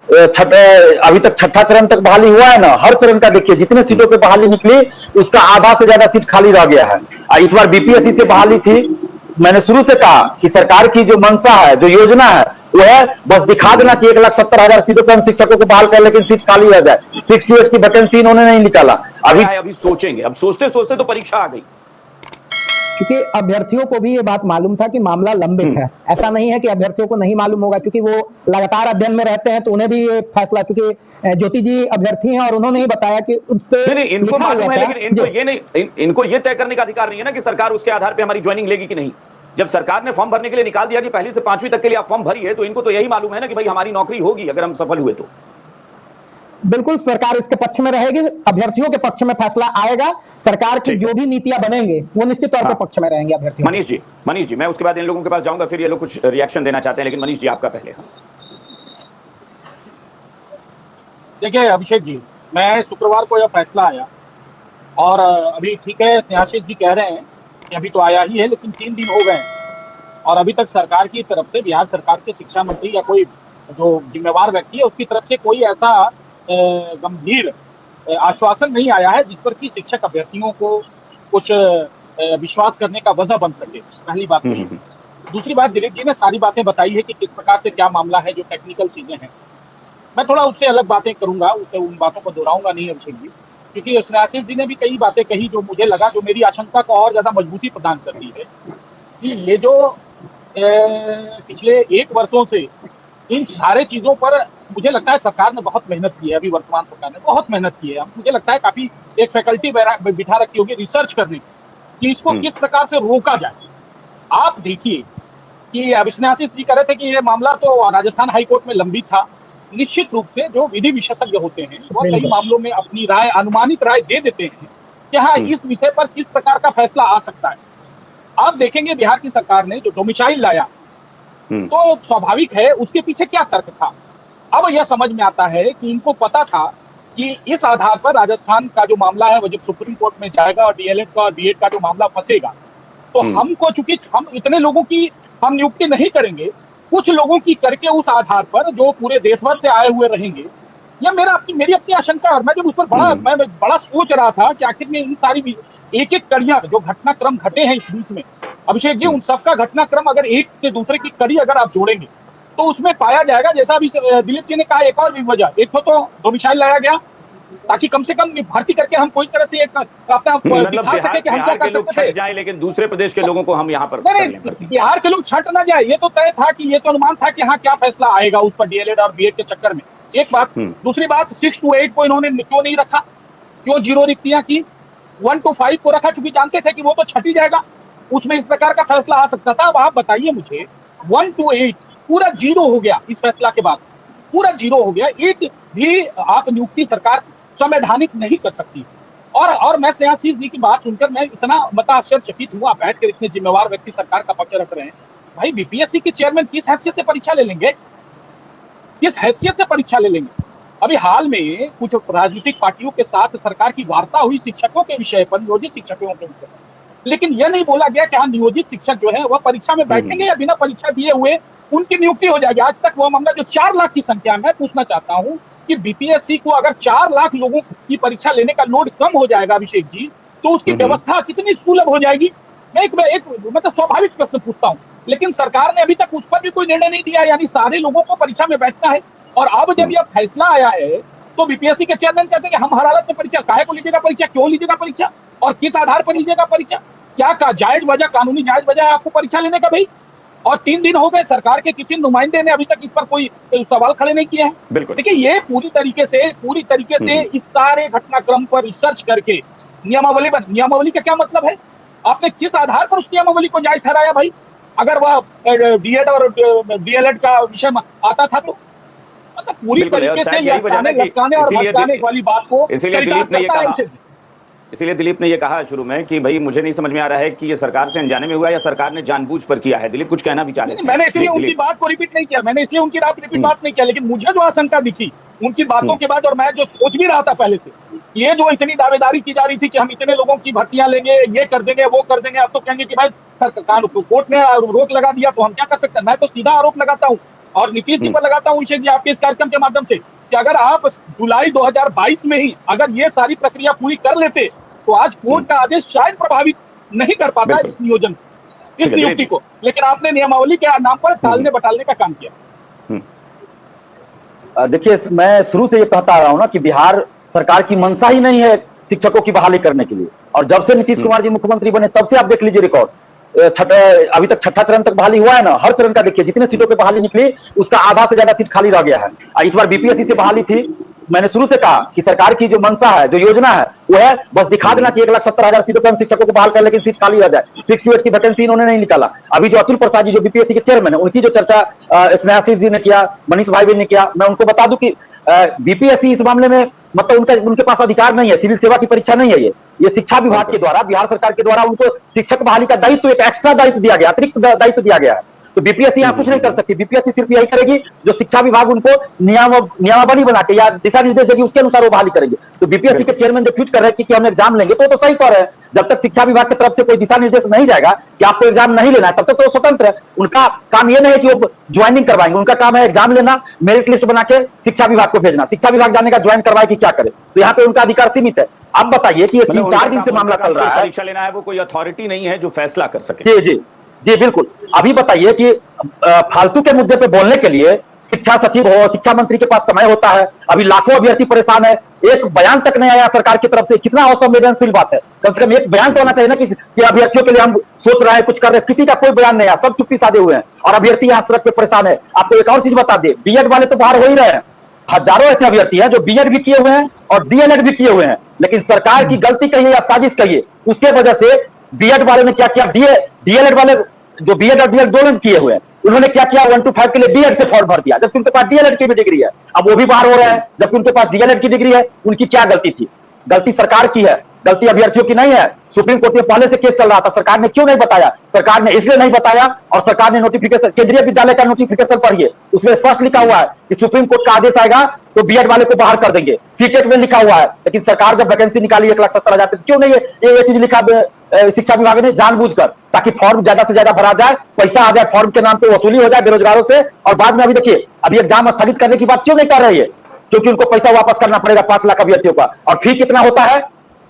अभी तक छठा चरण तक बहाली हुआ है ना, हर चरण का देखिए जितने सीटों पे बहाली निकली उसका आधा से ज्यादा सीट खाली रह गया है। इस बार बीपीएससी से बहाली थी, मैंने शुरू से कहा कि सरकार की जो मंशा है, जो योजना है, वो है बस दिखा देना कि 1,70,000 सीटों पर हम शिक्षकों को बहाल कर, लेकिन सीट खाली रह जाए। 6 to 8 की वैकेंसी इन्होंने नहीं निकाला। अभी सोचेंगे, अब सोचते सोचते तो परीक्षा आ गई। क्योंकि अभ्यर्थियों को भी ये बात मालूम था कि मामला लंबित है। ऐसा नहीं है कि अभ्यर्थियों को नहीं मालूम होगा, क्योंकि वो लगातार अध्ययन में रहते हैं, तो उन्हें भी ये फैसला, चूंकि ज्योति जी अभ्यर्थी हैं और उन्होंने ही बताया कि उस पे इनको मालूम है, लेकिन इनको ये तय करने का अधिकार नहीं है ना कि सरकार उसके आधार पर हमारी ज्वाइनिंग लेगी कि नहीं। जब सरकार ने फॉर्म भरने के लिए निकाल दिया कि पहली से 5वीं तक के लिए आप फॉर्म भरिए, तो इनको तो यही मालूम है ना कि भाई हमारी नौकरी होगी अगर हम सफल हुए तो। बिल्कुल सरकार इसके पक्ष में रहेगी, अभ्यर्थियों के पक्ष में फैसला आएगा। सरकार की जो भी नीतियां बनेंगे वो निश्चित तौर पर पक्ष में रहेंगे अभ्यर्थियों। मनीष जी मैं उसके बाद इन लोगों के पास जाऊंगा, फिर ये लोग कुछ रिएक्शन देना चाहते हैं, लेकिन मनीष जी आपका पहले। देखिए अभिषेक जी, मैं शुक्रवार को यह फैसला आया और अभी ठीक है, स्नेहाशीष जी कह रहे हैं कि अभी तो आया ही है, लेकिन 3 दिन हो गए और अभी तक सरकार की तरफ से, बिहार सरकार के शिक्षा मंत्री या कोई जो जिम्मेवार व्यक्ति है उसकी तरफ से कोई ऐसा गंभीर आश्वासन नहीं आया है जिस पर कि शिक्षक अभ्यर्थियों को कुछ विश्वास करने का वजह बन सके। पहली बात। दूसरी बात, दिलीप जी ने सारी बातें बताई है कि किस प्रकार से क्या मामला है, जो टेक्निकल चीजें हैं। मैं थोड़ा उससे अलग बातें करूंगा, उन बातों को दोहराऊंगा नहीं अभिषेक जी, क्योंकि स्नेहाशीष जी ने भी कई बातें कही जो मुझे लगा, जो मेरी आशंका को और ज्यादा मजबूती प्रदान करती है कि ये जो पिछले 1 वर्षों से इन सारे चीजों पर मुझे लगता है सरकार ने बहुत मेहनत की है। अभी वर्तमान सरकार ने बहुत मेहनत की है। मुझे लगता है काफी एक फैकल्टी बिठा रखी होगी रिसर्च करने की कि इसको किस प्रकार से रोका जाए। आप देखिए कि अविश्वासी जी कह रहे थे कि ये मामला तो राजस्थान हाईकोर्ट में लंबित था। निश्चित रूप से जो विधि विशेषज्ञ होते हैं वो कई मामलों में अपनी राय, अनुमानित राय दे देते हैं कि हाँ इस विषय पर किस प्रकार का फैसला आ सकता है। आप देखेंगे बिहार की सरकार ने जो डोमिसाइल लाया तो स्वाभाविक है उसके पीछे क्या तर्क था। अब यह समझ में आता है कि इनको पता था कि इस आधार पर राजस्थान का जो मामला है वो जब सुप्रीम कोर्ट में जाएगा और डीएलएड का और बीएड का जो मामला फंसेगा तो हमको, चूंकि हम इतने लोगों की हम नियुक्ति नहीं करेंगे, कुछ लोगों की करके उस आधार पर जो पूरे देश भर से आए हुए रहेंगे। यह मेरी अपनी आशंका है। मैं जब उस पर मैं बड़ा सोच रहा था कि आखिर में इन सारी एक एक कड़ियां जो घटनाक्रम घटे हैं इस बीच में, अभिषेक जी, उन सबका घटनाक्रम अगर एक से दूसरे की कड़ी अगर आप जोड़ेंगे तो उसमें पाया जाएगा, जैसा अभी दिलीप जी ने कहा, एक और भी वजह, एक तो डोमिसाइल लाया गया ताकि कम से कम भर्ती करके हम कोई तरह से एक अपना दिखा सके कि हम क्या कर सकते हैं। जाए, लेकिन दूसरे प्रदेश के लोगों को हम यहाँ पर बिहार के लोग छट ना जाए, ये तो तय था कि ये तो अनुमान था कि हाँ क्या फैसला आएगा उस पर डीएलएड और बीएड के चक्कर में। एक बात। दूसरी बात, 6 to 8 को इन्होंने क्यों नहीं रखा, क्यों 0 रिक्तियां की, 1 to 5 को रखा, चूंकि जानते थे कि वो तो छट ही जाएगा, उसमें इस प्रकार का फैसला आ सकता था। अब आप बताइए मुझे, 1 to 8 पूरा 0 हो गया इस फैसला के बाद, पूरा 0 हो गया। एक भी आप नियुक्ति सरकार संवैधानिक नहीं कर सकती। और मैं स्नेहाशीष जी की बात सुनकर मैं इतना आश्चर्यचकित हुआ, बैठ कर इतने जिम्मेवार व्यक्ति सरकार का पक्ष रख रहे हैं। भाई बीपीएससी के चेयरमैन किस हैसियत से परीक्षा ले लेंगे, किस हैसियत से परीक्षा ले लेंगे। अभी हाल में कुछ राजनीतिक पार्टियों के साथ सरकार की वार्ता हुई शिक्षकों के विषय पर, नियोजित शिक्षकों के विषय पर, लेकिन यह नहीं बोला गया कि हाँ नियोजित शिक्षक जो है वह परीक्षा में बैठेंगे या बिना परीक्षा दिए हुए उनकी नियुक्ति हो जाएगी। आज तक वह मामला जो 4 लाख की संख्या में, पूछना चाहता हूँ कि बीपीएससी को अगर 4 लाख लोगों की परीक्षा लेने का लोड कम हो जाएगा अभिषेक जी, तो उसकी व्यवस्था कितनी सुलभ हो जाएगी। मैं एक मतलब स्वाभाविक प्रश्न पूछता हूँ, लेकिन सरकार ने अभी तक उस पर भी कोई निर्णय नहीं दिया, यानी सारे लोगों को परीक्षा में बैठना है। और अब जब यह फैसला आया है तो बीपीएससी के चेयरमैन कहते हैं कि हम हर हालत में परीक्षा, काहे को लीजिएगा परीक्षा, क्यों लीजिएगा परीक्षा और किस आधार पर लीजिएगा परीक्षा, क्या जायज वजह, कानूनी जायज वजह है आपको परीक्षा लेने का भाई। और 3 दिन हो गए, सरकार के किसी नुमाइंदे ने अभी तक इस पर कोई सवाल खड़े नहीं किए हैं। देखिए ये पूरी तरीके से इस सारे घटनाक्रम पर रिसर्च करके नियमावली का क्या मतलब है, आपने किस आधार पर उस नियमावली को जायज ठहराया भाई। अगर वह बीएड और डीएलएड का विषय आता था तो मतलब पूरी तरीके से लटकाने और भटकाने वाली बात को, इसीलिए दिलीप ने ये कहा शुरू में कि भाई मुझे नहीं समझ में आ रहा है कि ये सरकार से अनजाने में हुआ या सरकार ने जानबूझ पर किया है। दिलीप कुछ कहना भी चाह रहे थे। मैंने इसलिए उनकी बात को रिपीट नहीं किया, बात नहीं किया, लेकिन मुझे जो आशंका दिखी उनकी बातों के बाद, और मैं जो सोच भी रहा था पहले से, ये जो इतनी दावेदारी की जा रही थी कि हम इतने लोगों की भर्तियां लेंगे, ये कर देंगे, वो कर देंगे, अब तो कहेंगे कि भाई सरकार कोर्ट ने रोक लगा दिया तो हम क्या कर सकते हैं। मैं तो सीधा आरोप लगाता हूँ, और नीतीश जी पर लगाता हूँ अभिषेक जी आपके इस कार्यक्रम के माध्यम से कि अगर आप जुलाई 2022 में ही अगर ये सारी प्रक्रिया पूरी कर लेते तो आज कोर्ट का आदेश शायद प्रभावित नहीं कर पाता इस नियोजन इस नियुक्ति को, लेकिन आपने नियमावली के नाम पर टालने बटालने का काम किया। देखिए, मैं शुरू से ये कहता आ रहा हूं ना कि बिहार सरकार की मंशा ही नहीं है शिक्षकों की बहाली करने के लिए, और जब से नीतीश कुमार जी मुख्यमंत्री बने तब से आप देख लीजिए रिकॉर्ड, अभी तक छठा चरण तक बहाली हुआ है ना, हर चरण का देखिए जितने सीटों पे बहाली निकली उसका आधा से ज्यादा सीट खाली रह गया है। इस बार बीपीएससी से बहाली थी, मैंने शुरू से कहा कि सरकार की जो मंशा है, जो योजना है, वो है बस दिखा देना कि 1,70,000 सीटों पर हम शिक्षकों को बहाल कर, लेकिन सीट खाली रह जाए। 6 to 8 की वैकेंसी इन्होंने नहीं निकाला। अभी जो अतुल प्रसाद जी जो बीपीएससी के चेयरमैन है, उनकी जो चर्चा स्नेहाशीष जी ने किया, मनीष भाई ने किया, मैं उनको बता दूं कि बीपीएससी इस मामले में मतलब उनके पास अधिकार नहीं है, सिविल सेवा की परीक्षा नहीं है, ये शिक्षा विभाग के द्वारा, बिहार सरकार के द्वारा उनको शिक्षक बहाली का दायित्व, एक एक्स्ट्रा दायित्व दिया गया, अतिरिक्त दायित्व दिया गया है। तो बीपीएससी यहाँ कुछ नहीं कर सकती। बीपीएससी सिर्फ यही करेगी जो शिक्षा विभाग उनको नियमावली बना के या दिशा निर्देश देगी, उसके अनुसार वो बहाली करेंगे। तो बीपीएससी के चेयरमैन जो ट्वीट कर रहे हैं कि हम एग्जाम लेंगे, तो सही कह रहे हैं। जब तक शिक्षा विभाग की तरफ से कोई दिशा निर्देश नहीं जाएगा कि आपको एग्जाम नहीं लेना है, तब तक तो स्वतंत्र है। उनका काम ये नहीं है कि वो ज्वाइनिंग करवाएंगे, उनका काम है एग्जाम लेना, मेरिट लिस्ट बना के शिक्षा विभाग को भेजना, शिक्षा विभाग जाने का ज्वाइन करवाए कि क्या करे। तो यहाँ पे उनका अधिकार सीमित है। अब बताइए कि ये 3-4 दिन से मामला चल रहा है, परीक्षा लेना है, वो कोई अथॉरिटी नहीं है जो फैसला कर सके। जी जी जी बिल्कुल। अभी बताइए कि फालतू के मुद्दे पे बोलने के लिए शिक्षा सचिव हो, शिक्षा मंत्री के पास समय होता है। अभी लाखों अभ्यर्थी परेशान है, एक बयान तक नहीं आया सरकार की तरफ से। कितना असंवेदनशील बात है। कम से कम एक बयान तो होना चाहिए ना कि अभ्यर्थियों के लिए हम सोच रहे हैं, कुछ कर रहे हैं। किसी का कोई बयान नहीं आया, सब चुप्पी साधे हुए हैं और अभ्यर्थी यहाँ सड़क पे परेशान है। आपको एक और चीज बता दें, बीएड वाले तो बाहर हो ही रहे हैं। हजारों ऐसे अभ्यर्थी हैं जो बीएड भी किए हुए हैं और डीएलएड भी किए हुए हैं, लेकिन सरकार की गलती कहिए या साजिश कहिए, उसके वजह से बीएड वाले ने क्या किया, डीएलएड वाले जो बीएड और डीएलएड दोनों किए हुए हैं, उन्होंने क्या किया, 1 to 5 के लिए बीएड से फॉर्म भर दिया, जबकि उनके पास डीएलएड की भी डिग्री है। अब वो भी बाहर हो रहे हैं जबकि उनके पास डीएलएड की डिग्री है। उनकी क्या गलती थी? गलती सरकार की है, गलती अभ्यर्थियों की नहीं है। सुप्रीम कोर्ट में पहले से केस चल रहा था, सरकार ने क्यों नहीं बताया? सरकार ने इसलिए नहीं बताया, और सरकार ने नोटिफिकेशन, केंद्रीय विद्यालय का नोटिफिकेशन पढ़िए, उसमें स्पष्ट लिखा हुआ है कि सुप्रीम कोर्ट का आदेश आएगा तो बीएड वाले को बाहर कर देंगे। सीटेट में लिखा हुआ है, लेकिन सरकार जब वैकेंसी निकाली 1,70,000, क्यों नहीं ये चीज लिखा शिक्षा विभाग ने जानबूझकर, ताकि फॉर्म ज्यादा से ज्यादा भरा जाए, पैसा आ जाए, फॉर्म के नाम पे वसूली हो जाए बेरोजगारों से। और बाद में अभी देखिए, अभी एग्जाम स्थगित करने की बात क्यों नहीं कर रही है? क्योंकि उनको पैसा वापस करना पड़ेगा 5 लाख अभ्यर्थियों का। और फी कितना होता है?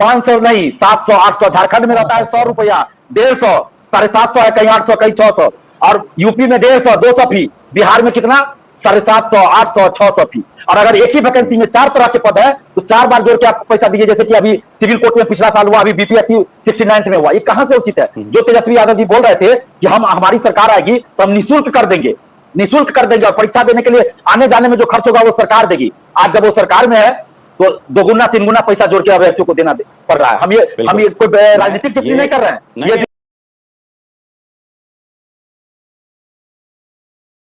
500 नहीं, 700 800। झारखंड में रहता है 100 रुपया, 150, 750 है, कहीं 800, कहीं 600। और यूपी में 150 200 फी, बिहार में कितना? 750 800 600 फी। और अगर एक ही वैकेंसी में 4 तरह के पद है तो 4 बार जोड़ के आप पैसा दीजिए, जैसे कि अभी सिविल कोर्ट में पिछला साल हुआ, अभी बीपीएससी 69 में हुआ। ये कहां से उचित है? जो तेजस्वी यादव जी बोल रहे थे कि हमारी सरकार आएगी तो हम निःशुल्क कर देंगे, निःशुल्क कर देंगे, और परीक्षा देने के लिए आने जाने में जो खर्च होगा वो सरकार देगी। आज जब वो सरकार में है तो 2 गुना 3 गुना पैसा जोड़ के अभ्यर्थियों को देना पड़ रहा है। हम ये कोई राजनीतिक टिप्पणी नहीं कर रहे हैं।